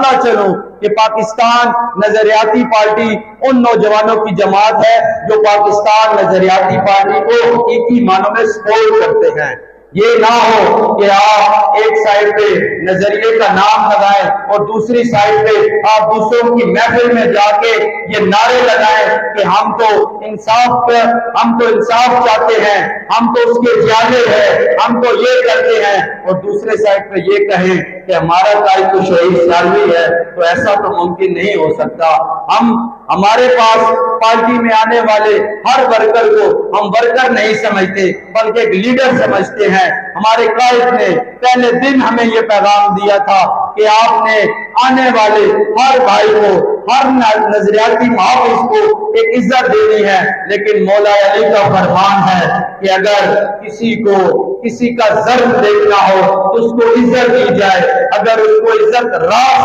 بتاتا چلوں کہ پاکستان نظریاتی پارٹی ان نوجوانوں کی جماعت ہے جو پاکستان نظریاتی پارٹی کو حقیقی معنوں میں سپورٹ کرتے ہیں۔ یہ نہ ہو کہ آپ ایک سائڈ پہ نظریے کا نام لگائیں اور دوسری سائڈ پہ آپ دوسروں کی محفل میں جا کے یہ نعرے لگائیں کہ ہم تو انصاف چاہتے ہیں، ہم تو اس کے جالے ہیں، ہم تو یہ کرتے ہیں، اور دوسرے سائڈ پہ یہ کہیں کہ ہمارا قائد تو شہید سیالوی ہے۔ تو ایسا تو ممکن نہیں ہو سکتا۔ ہمارے پاس پارٹی میں آنے والے ہر ورکر کو ہم ورکر نہیں سمجھتے بلکہ ایک لیڈر سمجھتے ہیں۔ ہمارے قائد نے پہلے دن ہمیں یہ پیغام دیا تھا کہ آپ نے آنے والے ہر بھائی کو، ہر نظریاتی محافظ کو ایک عزت دینی ہے، لیکن مولا علی کا فرمان ہے کہ اگر کسی کا ظلم دیکھنا ہو تو اس کو عزت دی جائے، اگر اس کو عزت راست